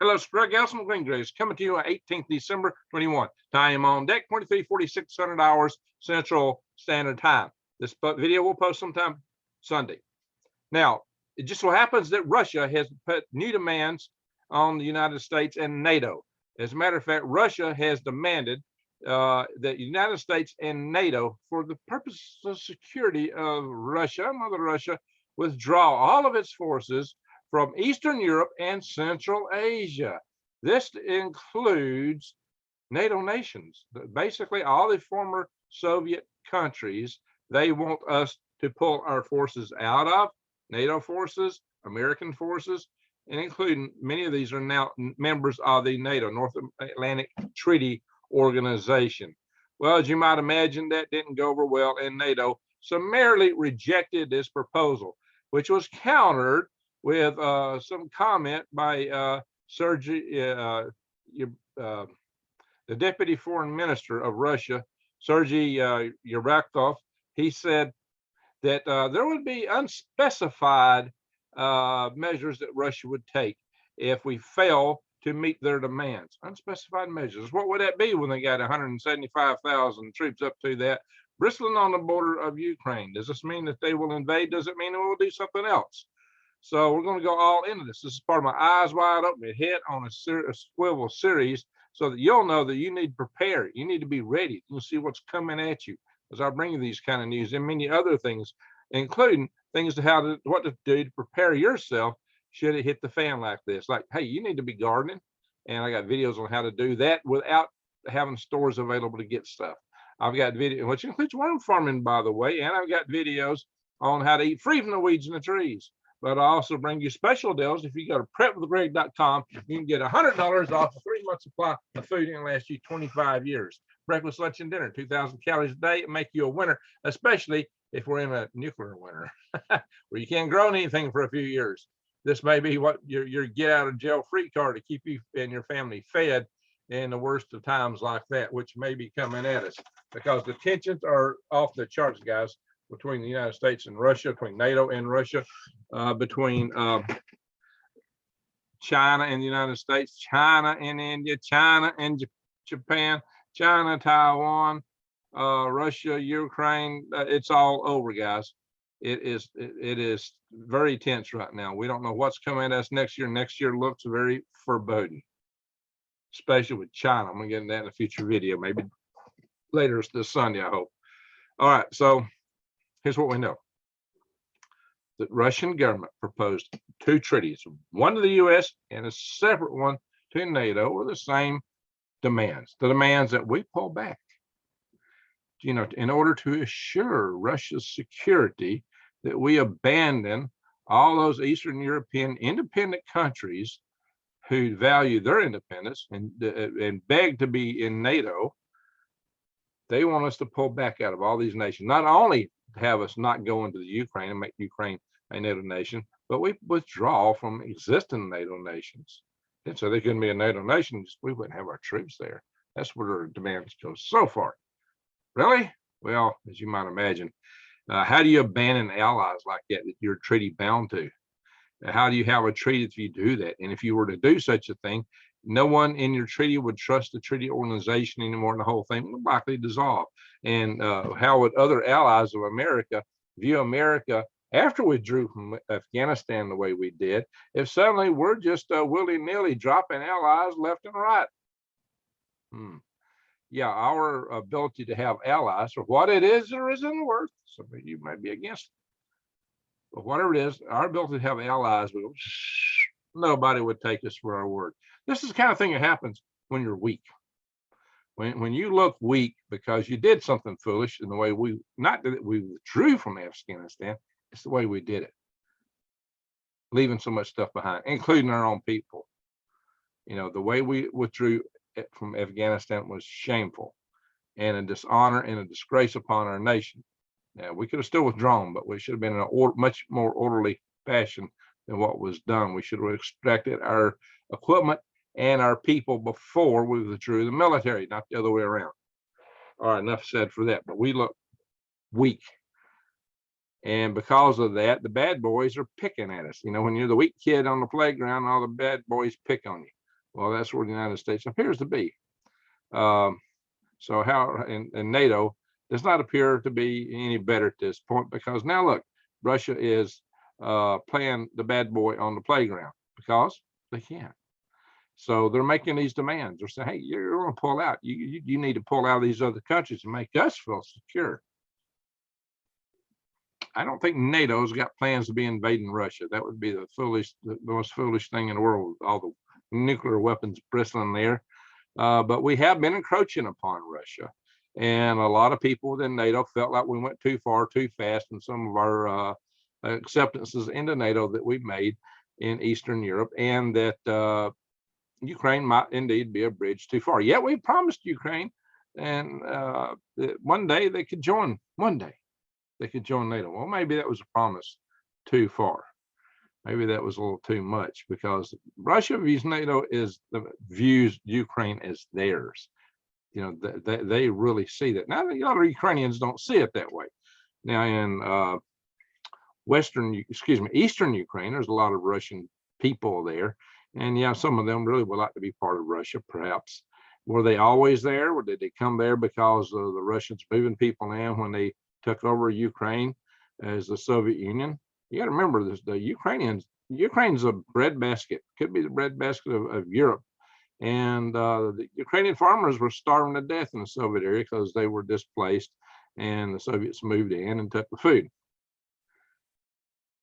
Hello, Greg Elson, Green Grace, coming to you on 18th December 21. Time on deck, 23:46 hours Central Standard Time. This video will post sometime Sunday. Now, it just so happens that Russia has put new demands on the United States and NATO. As a matter of fact, Russia has demanded that the United States and NATO, for the purpose of security of Russia, Mother Russia, withdraw all of its forces from Eastern Europe and Central Asia. This includes NATO nations, basically all the former Soviet countries. They want us to pull our forces out of NATO forces, American forces, and including many of these are now members of the NATO, North Atlantic Treaty Organization. Well, as you might imagine, that didn't go over well, and NATO summarily rejected this proposal, which was countered with some comment by Sergei, the Deputy Foreign Minister of Russia, Sergei Reactors. He said that there would be unspecified measures that Russia would take if we fail to meet their demands. Unspecified measures. What would that be when they got 175,000 troops up to that, bristling on the border of Ukraine? Does this mean that they will invade? Does it mean that we'll do something else? So we're going to go all into this. This is part of my eyes wide open, head on a swivel series, so that you'll know that you need to prepare. You need to be ready. You'll see what's coming at you as I bring you these kind of news and many other things, including things to what to do to prepare yourself should it hit the fan like this. Like, hey, you need to be gardening, and I got videos on how to do that without having stores available to get stuff. I've got video, which includes worm farming, by the way, and I've got videos on how to eat free from the weeds and the trees. But I also bring you special deals. If you go to prepwithgreg.com, you can get $100 off a 3-month supply of food and last you 25 years. Breakfast, lunch, and dinner, 2,000 calories a day, and make you a winner, especially if we're in a nuclear winter where you can't grow anything for a few years. This may be what your get out of jail free card to keep you and your family fed in the worst of times like that, which may be coming at us, because the tensions are off the charts, guys, between the United States and Russia, between NATO and Russia, between China and the United States, China and India, China and Japan, China, Taiwan, Russia, Ukraine. It's all over, guys. It is very tense right now. We don't know what's coming at us next year. Next year looks very foreboding, especially with China. I'm gonna get into that in a future video, maybe later this Sunday, I hope. All right, so here's what we know. The Russian government proposed 2 treaties, one to the U.S. and a separate one to NATO, with the same demands. The demands that we pull back, in order to assure Russia's security, that we abandon all those Eastern European independent countries who value their independence and beg to be in NATO. They want us to pull back out of all these nations, not only have us not go into the Ukraine and make Ukraine a NATO nation, but we withdraw from existing NATO nations. And so they couldn't be a NATO nation, we wouldn't have our troops there. That's where our demands go so far. Really? Well, as you might imagine, how do you abandon allies like that you're treaty bound to? How do you have a treaty if you do that? And if you were to do such a thing, no one in your treaty would trust the treaty organization anymore, and the whole thing would likely dissolve. And how would other allies of America view America after we withdrew from Afghanistan the way we did, if suddenly we're just willy-nilly dropping allies left and right? Yeah, our ability to have allies, for what it is or isn't worth, some of you might be against it, but whatever it is, our ability to have allies, nobody would take us for our word. This is the kind of thing that happens when you're weak. When you look weak because you did something foolish in the way not that we withdrew from Afghanistan, it's the way we did it, leaving so much stuff behind, including our own people. The way we withdrew from Afghanistan was shameful and a dishonor and a disgrace upon our nation. Now, we could have still withdrawn, but we should have been in a much more orderly fashion than what was done. We should have extracted our equipment and our people before we withdrew the military, not the other way around. All right, enough said for that, but we look weak. And because of that, the bad boys are picking at us. When you're the weak kid on the playground, all the bad boys pick on you. Well, that's where the United States appears to be. So how and NATO does not appear to be any better at this point, because now look, Russia is playing the bad boy on the playground because they can't. So they're making these demands. They're saying, hey, you're going to pull out. You need to pull out of these other countries and make us feel secure. I don't think NATO's got plans to be invading Russia. That would be the most foolish thing in the world, with all the nuclear weapons bristling there. But we have been encroaching upon Russia. And a lot of people within NATO felt like we went too far, too fast in some of our acceptances into NATO that we made in Eastern Europe, and that Ukraine might indeed be a bridge too far. Yet we promised Ukraine, and that one day they could join. One day they could join NATO. Well, maybe that was a promise too far. Maybe that was a little too much, because Russia views NATO views Ukraine as theirs. You know, they really see that. Now, a lot of Ukrainians don't see it that way. Now, in Eastern Ukraine, there's a lot of Russian people there. And yeah, some of them really would like to be part of Russia, perhaps. Were they always there? Or did they come there because of the Russians moving people in when they took over Ukraine as the Soviet Union? You got to remember this, Ukraine's a breadbasket, could be the breadbasket of Europe. And the Ukrainian farmers were starving to death in the Soviet area because they were displaced, and the Soviets moved in and took the food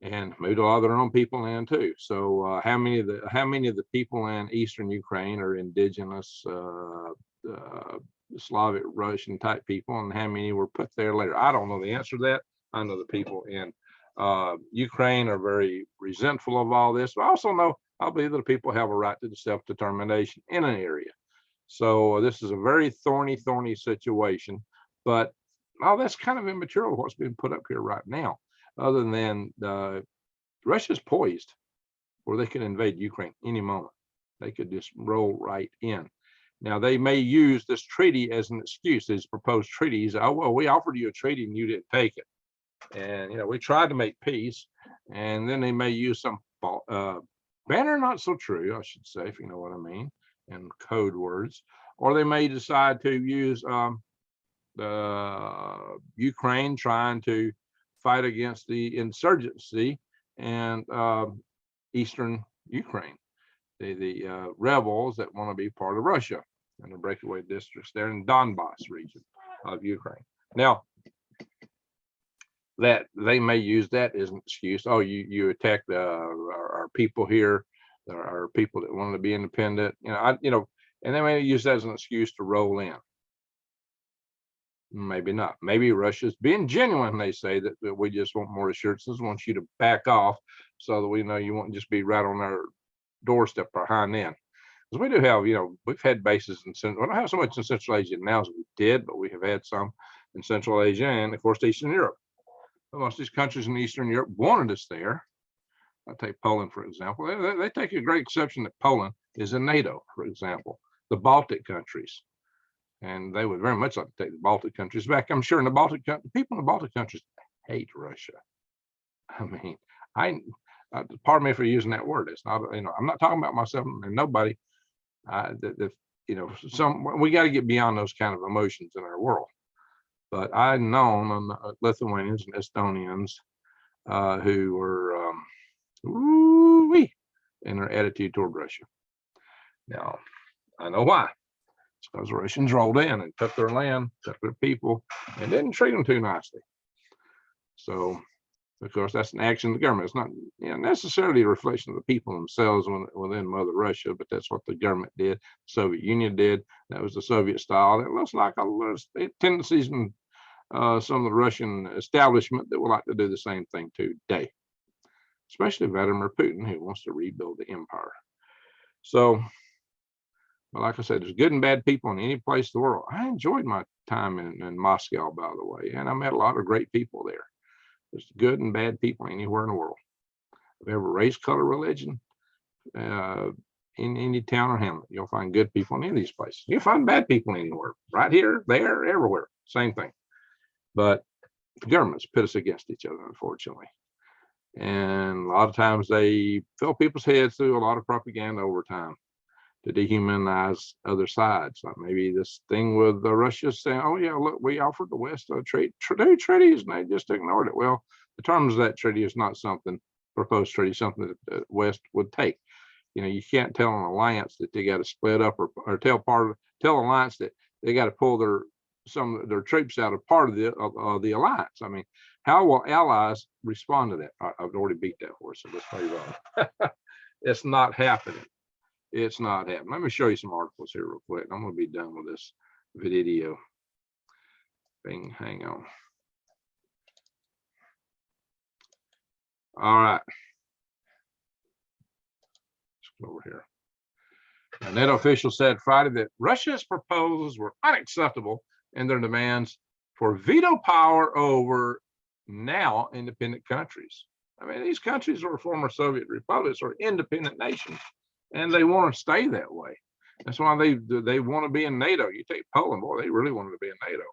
and moved a lot of their own people in too. So how many of the people in Eastern Ukraine are indigenous Slavic Russian type people, and how many were put there later? I don't know the answer to that. I know the people in Ukraine are very resentful of all this, but I also know I believe that people have a right to self-determination in an area. So this is a very thorny situation, but all that's kind of immaterial what's being put up here right now, other than Russia's poised where they could invade Ukraine any moment. They could just roll right in. Now, they may use this treaty as an excuse, these proposed treaties. Oh, well, we offered you a treaty and you didn't take it. And, you know, we tried to make peace, and then they may use some banner, not so true, I should say, if you know what I mean, in code words, or they may decide to use Ukraine trying to fight against the insurgency and Eastern Ukraine, the rebels that want to be part of Russia and the breakaway districts there in Donbass region of Ukraine. Now, that they may use that as an excuse. Oh, you attacked our people here, our people that wanted to be independent. And they may use that as an excuse to roll in. Maybe not. Maybe Russia's being genuine. They say that we just want more assurances, want you to back off so that we know you won't just be right on our doorstep behind them. Because we do have, we've had bases in we don't have so much in Central Asia now as we did, but we have had some in Central Asia and, of course, Eastern Europe. Most of these countries in Eastern Europe wanted us there. I'll take Poland, for example. They take a great exception that Poland is in NATO, for example, the Baltic countries. And they would very much like to take the Baltic countries back. I'm sure in the Baltic people in the Baltic countries hate Russia. I mean, pardon me for using that word. It's not, I'm not talking about myself and nobody. We got to get beyond those kind of emotions in our world. But I've known Lithuanians and Estonians who were in their attitude toward Russia. Now, I know why. It's because the Russians rolled in and took their land, took their people, and didn't treat them too nicely. So, of course, that's an action of the government. It's not necessarily a reflection of the people themselves within Mother Russia, but that's what the government did. The Soviet Union did. That was the Soviet style. It looks like a lot of tendencies in some of the Russian establishment that would like to do the same thing today, especially Vladimir Putin, who wants to rebuild the empire. So, well, like I said, there's good and bad people in any place in the world. I enjoyed my time in Moscow, by the way, and I met a lot of great people there. There's good and bad people anywhere in the world. If you ever race, color, religion, in any town or hamlet, you'll find good people in any of these places. You'll find bad people anywhere, right here, there, everywhere, same thing. But the governments pit us against each other, unfortunately. And a lot of times they fill people's heads through a lot of propaganda over time to dehumanize other sides. Like maybe this thing with Russia saying, "Oh yeah, look, we offered the West a treaties, and they just ignored it." Well, the terms of that treaty is not something proposed treaty, something that the West would take. You know, you can't tell an alliance that they got to split up, or tell alliance that they got to pull some of their troops out of part of the alliance. I mean, how will allies respond to that? I've already beat that horse, so let's move on. It's not happening. It's not happening. Let me show you some articles here real quick. I'm going to be done with this video. Hang on. All right. Let's go over here. A NATO official said Friday that Russia's proposals were unacceptable in their demands for veto power over now independent countries. I mean, these countries were former Soviet republics or independent nations, and they want to stay that way. That's why they want to be in NATO. You take Poland, boy, they really wanted to be in NATO.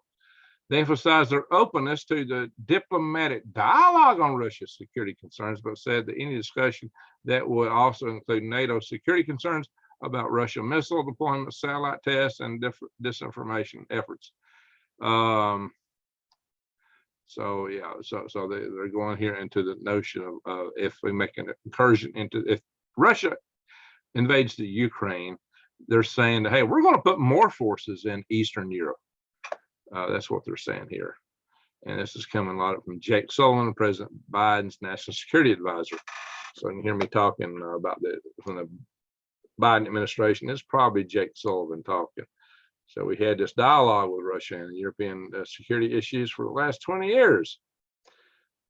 They emphasized their openness to the diplomatic dialogue on Russia's security concerns, but said that any discussion that would also include NATO security concerns about Russian missile deployment, satellite tests, and disinformation efforts. So yeah, so they're going here into the notion of if we make an incursion if Russia invades the Ukraine, they're saying, hey, we're going to put more forces in Eastern Europe. That's what they're saying here. And this is coming a lot from Jake Sullivan, President Biden's national security advisor. So you can hear me talking about from the Biden administration. It's probably Jake Sullivan talking. So we had this dialogue with Russia and European security issues for the last 20 years.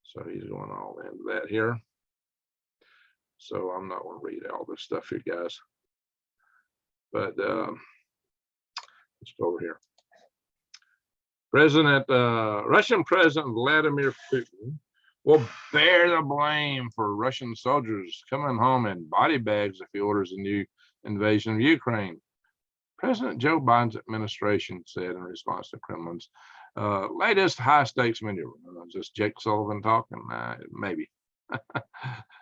So he's going all into that here. So I'm not going to read all this stuff here, guys. But let's go over here. Russian President Vladimir Putin will bear the blame for Russian soldiers coming home in body bags if he orders a new invasion of Ukraine. President Joe Biden's administration said in response to Kremlin's latest high-stakes maneuver. Just Jake Sullivan talking? Maybe.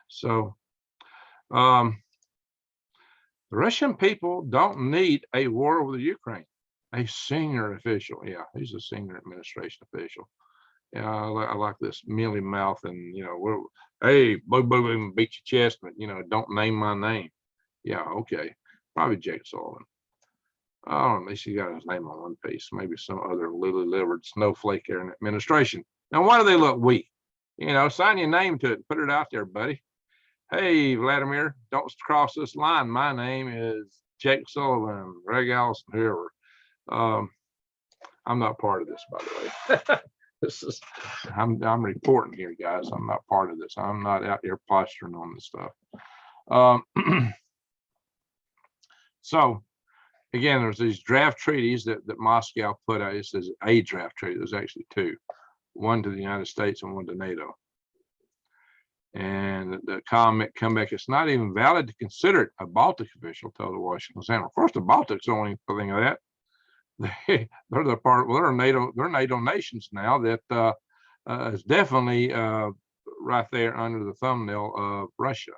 So, the Russian people don't need a war over the Ukraine. A senior official, yeah, he's a senior administration official. Yeah, I like this mealy mouth, and hey, beat your chest, but don't name my name. Yeah, okay, probably Jake Sullivan. Oh, at least he got his name on one piece. Maybe some other lily-livered snowflake here in the administration. Now, why do they look weak? Sign your name to it. Put it out there, buddy. Hey, Vladimir, don't cross this line. My name is Jake Sullivan, Greg Allison, whoever. I'm not part of this, by the way. I'm reporting here, guys. I'm not part of this. I'm not out here posturing on this stuff. So again, there's these draft treaties that Moscow put out. It says a draft treaty. There's actually two, one to the United States and one to NATO. And the comment comeback, it's not even valid to consider it. A Baltic official told the Washington Examiner. Of course, the Baltics don't want anything of that. They're the part. Well, they're NATO nations now. That is definitely right there under the thumbnail of Russia,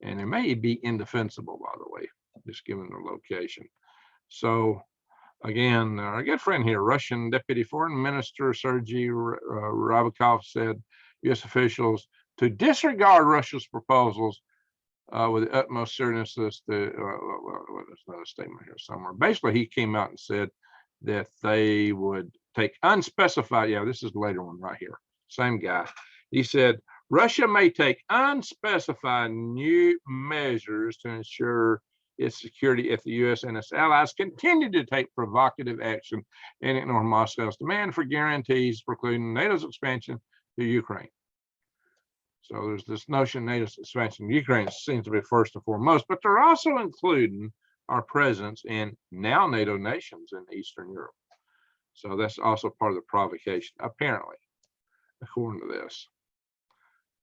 and it may be indefensible, by the way, just given their location. So again, our good friend here, Russian Deputy Foreign Minister Sergei Ryabkov said U.S. officials to disregard Russia's proposals with the utmost seriousness. There's another statement here somewhere. Basically, he came out and said that they would take unspecified, this is the later one right here, same guy. He said, Russia may take unspecified new measures to ensure its security if the U.S. and its allies continue to take provocative action and ignore Moscow's demand for guarantees precluding NATO's expansion to Ukraine. So there's this notion NATO's expansion to Ukraine seems to be first and foremost, but they're also including our presence in now NATO nations in Eastern Europe. So that's also part of the provocation, apparently, according to this.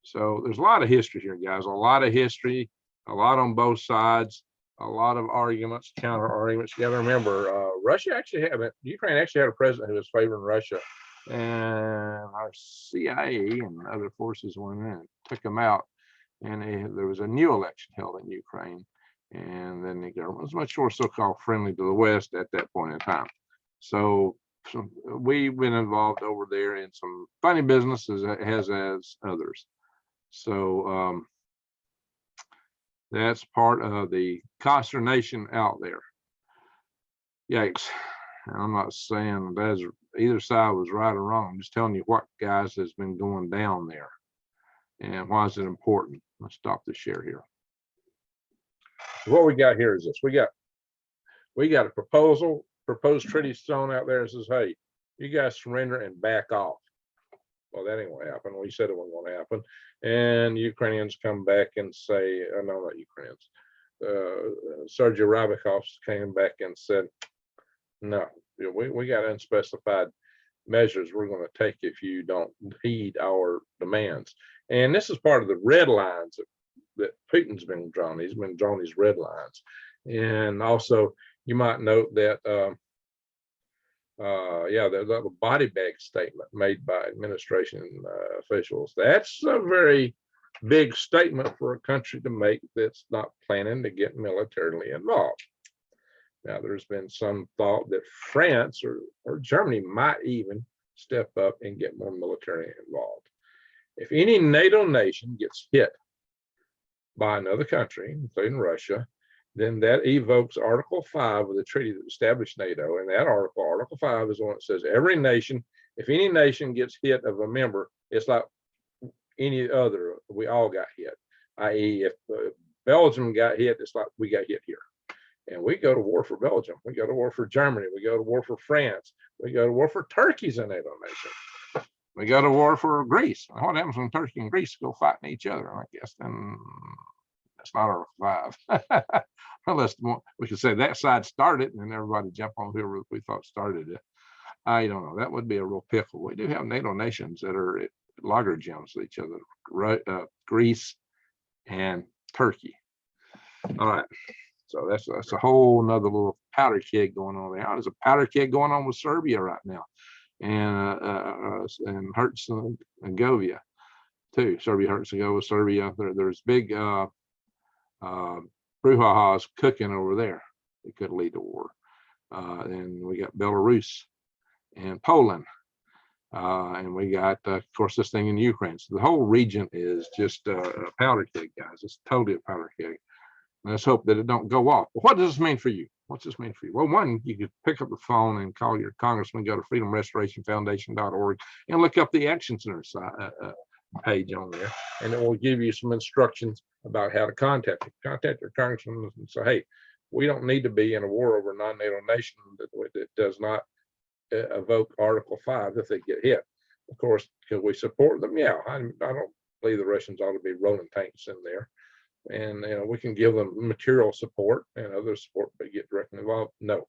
So there's a lot of history here, guys, a lot of history, a lot on both sides, a lot of arguments, counter arguments. You got to remember, Ukraine actually had a president who was favoring Russia, and our CIA and other forces went in and took him out, and there was a new election held in Ukraine. And then the government was much more so-called friendly to the West at that point in time. So we've been involved over there in some funny businesses, as others. So that's part of the consternation out there. Yikes. I'm not saying that either side was right or wrong. I'm just telling you what, guys, has been going down there. And why is it important? Let's stop the share here. So what we got here is this. We got a proposed treaty thrown out there that says, hey, you guys surrender and back off. Well, that ain't gonna happen. We said it wasn't gonna happen. And Ukrainians come back and say, oh, no, not Ukrainians. Sergei Rabakov came back and said, no, we got unspecified measures we're going to take if you don't heed our demands. And this is part of the red lines that Putin's been drawn. He's been drawing these red lines. And also, you might note that, there's a little body bag statement made by administration officials. That's a very big statement for a country to make that's not planning to get militarily involved. Now, there's been some thought that France or Germany might even step up and get more military involved. If any NATO nation gets hit by another country, including Russia, then that evokes Article 5 of the treaty that established NATO. And that Article 5 is the one that says every nation, if any nation gets hit of a member, it's like any other, we all got hit. I.e., if Belgium got hit, it's like we got hit here. And we go to war for Belgium. We go to war for Germany. We go to war for France. We go to war for Turkey's a NATO nation. We go to war for Greece. What happens when Turkey and Greece go fighting each other? I guess then that's not Article 5. Unless we could say that side started and then everybody jump on whoever we thought started it. I don't know. That would be a real pickle. We do have NATO nations that are at loggerheads with each other, Greece and Turkey. All right. So that's a whole nother little powder keg going on there. There's a powder keg going on with Serbia right now, and Herzegovina too. Serbia. There's big brouhahas cooking over there. It could lead to war. And we got Belarus and Poland, and we got, of course, this thing in Ukraine. So the whole region is just a powder keg, guys. It's totally a powder keg. Let's hope that it don't go off. But what does this mean for you? What's this mean for you? Well, one, you could pick up the phone and call your congressman, go to freedomrestorationfoundation.org and look up the Action Center page on there, and it will give you some instructions about how to contact you. Contact your congressman and say, hey, we don't need to be in a war over a non-NATO nation that does not evoke Article 5 if they get hit. Of course, could we support them? Yeah, I don't believe the Russians ought to be rolling tanks in there. And we can give them material support and other support, but get directly involved? No.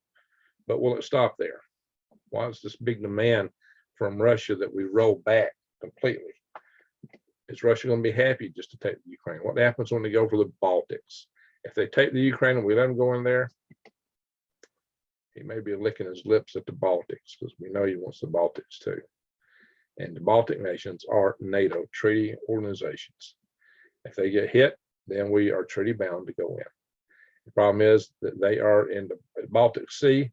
But will it stop there? Why is this big demand from Russia that we roll back completely? Is Russia going to be happy just to take the Ukraine? What happens when they go for the Baltics? If they take the Ukraine and we let them go in there, he may be licking his lips at the Baltics, because we know he wants the Baltics too. And the Baltic nations are NATO treaty organizations. If they get hit, then we are treaty bound to go in. The problem is that they are in the Baltic Sea.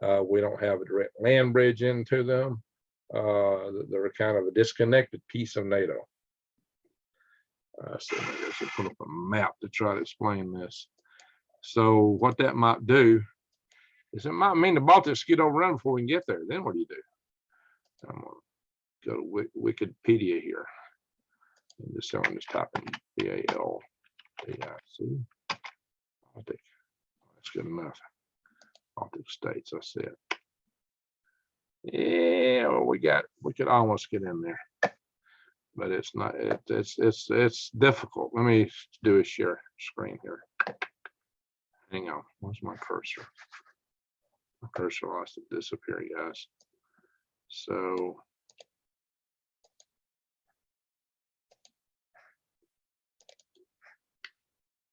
We don't have a direct land bridge into them. They're kind of a disconnected piece of NATO. So maybe I should put up a map to try to explain this. So what that might do is it might mean the Baltics get overrun before we can get there. Then what do you do? I'm going to go to Wikipedia here. I'm just type in BAL. Baltic. That's good enough. Baltic states, I said. Yeah, well, we could almost get in there, but it's not. It's difficult. Let me do a share screen here. Hang on. Where's my cursor? My cursor lost to disappear, guys. So.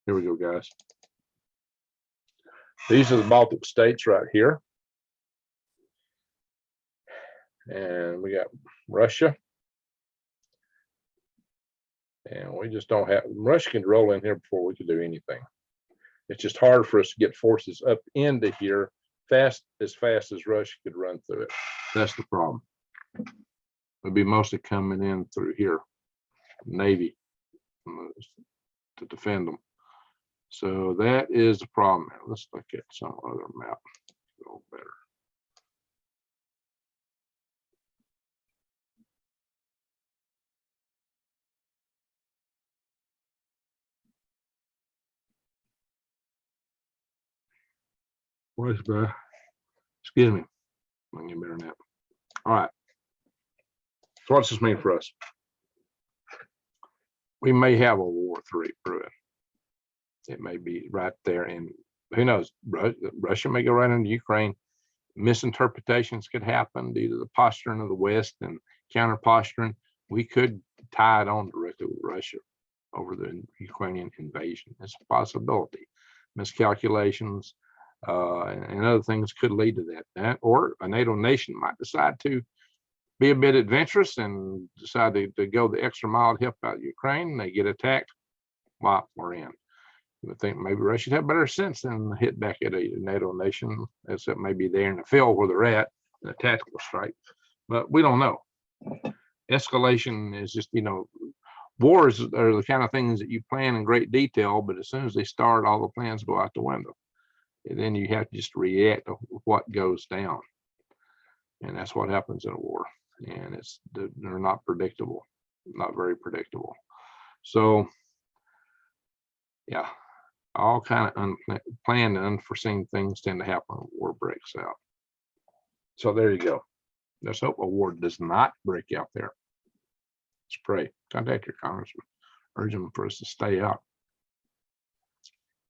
Here we go, guys. These are the Baltic states right here. And we got Russia. And we just don't have, Russia can roll in here before we can do anything. It's It's just hard for us to get forces up into here fast as Russia could run through it. That's the problem. It'll be mostly coming in through here, Navy, to defend them. So that is the problem. Let's look at some other map. A little better. Where's the, excuse me, I get a better nap. All right. So what's this mean for us? We may have a War III brewing. It may be right there, and who knows? Russia may go right into Ukraine. Misinterpretations could happen due to the posturing of the West and counter posturing. We could tie it on directly with Russia over the Ukrainian invasion. It's a possibility. Miscalculations and other things could lead to that. Or a NATO nation might decide to be a bit adventurous and decide to go the extra mile to help out Ukraine. They get attacked while we're in. I think maybe Russia should have better sense than hit back at a NATO nation, except maybe there in the field where they're at, in a tactical strike. But we don't know. Escalation is just, wars are the kind of things that you plan in great detail, but as soon as they start, all the plans go out the window. And then you have to just react to what goes down. And that's what happens in a war. And they're not predictable, not very predictable. So, yeah. All kind of unplanned and unforeseen things tend to happen when war breaks out. So there you go. Let's hope a war does not break out there. Let's pray. Contact your congressman. Urge them for us to stay out.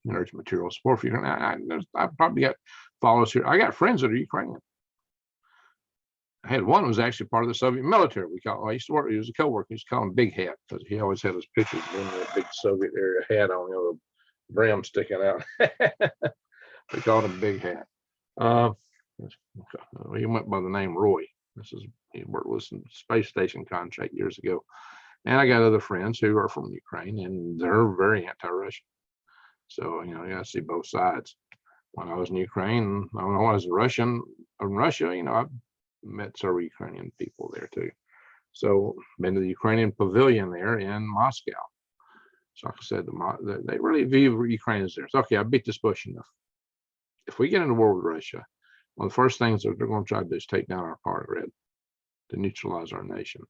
You can urge material support for you. I probably got followers here. I got friends that are Ukrainian. I had one who was actually part of the Soviet military. I used to work, he was a co-worker. We used to call him Big Hat because he always had his pictures in that big Soviet era hat on, the brim sticking out. We called him Big Hat. He went by the name Roy. He worked with some space station contract years ago. And I got other friends who are from Ukraine, and they're very anti-Russian. So, you got to see both sides. When I was in Ukraine, when I was in Russia, I've met several Ukrainian people there too. So, been to the Ukrainian pavilion there in Moscow. So like I said, they really view Ukraine as theirs. Okay, I beat this bush enough. If we get into war with Russia, one of the first things that they're going to try to do is take down our power grid to neutralize our nation.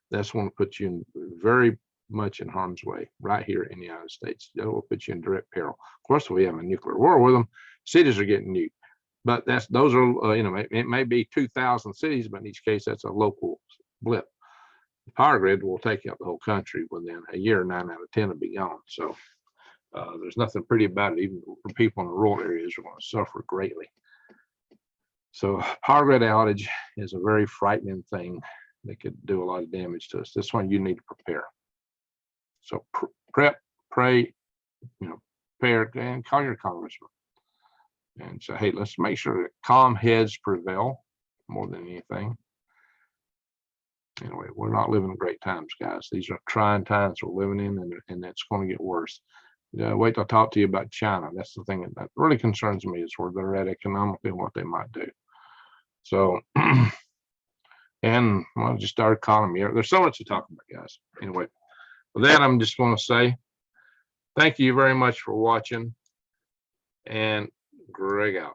That's going to put you very much in harm's way right here in the United States. That will put you in direct peril. Of course, if we have a nuclear war with them, cities are getting nuked. But those are, it may be 2,000 cities, but in each case, that's a local blip. The power grid will take out the whole country within a year. 9 out of 10 will be gone. So there's nothing pretty about it. Even for people in the rural areas are going to suffer greatly. So power grid outage is a very frightening thing that could do a lot of damage to us. This one you need to prepare. So prep, pray, prepare, and call your congressman. And say, hey, let's make sure that calm heads prevail more than anything. Anyway, we're not living in great times, guys. These are trying times we're living in, and it's going to get worse. Wait till I talk to you about China. That's the thing that really concerns me, is where they're at economically and what they might do. So, and just our economy. There's so much to talk about, guys. Anyway, with that, I'm just going to say thank you very much for watching, and Greg out.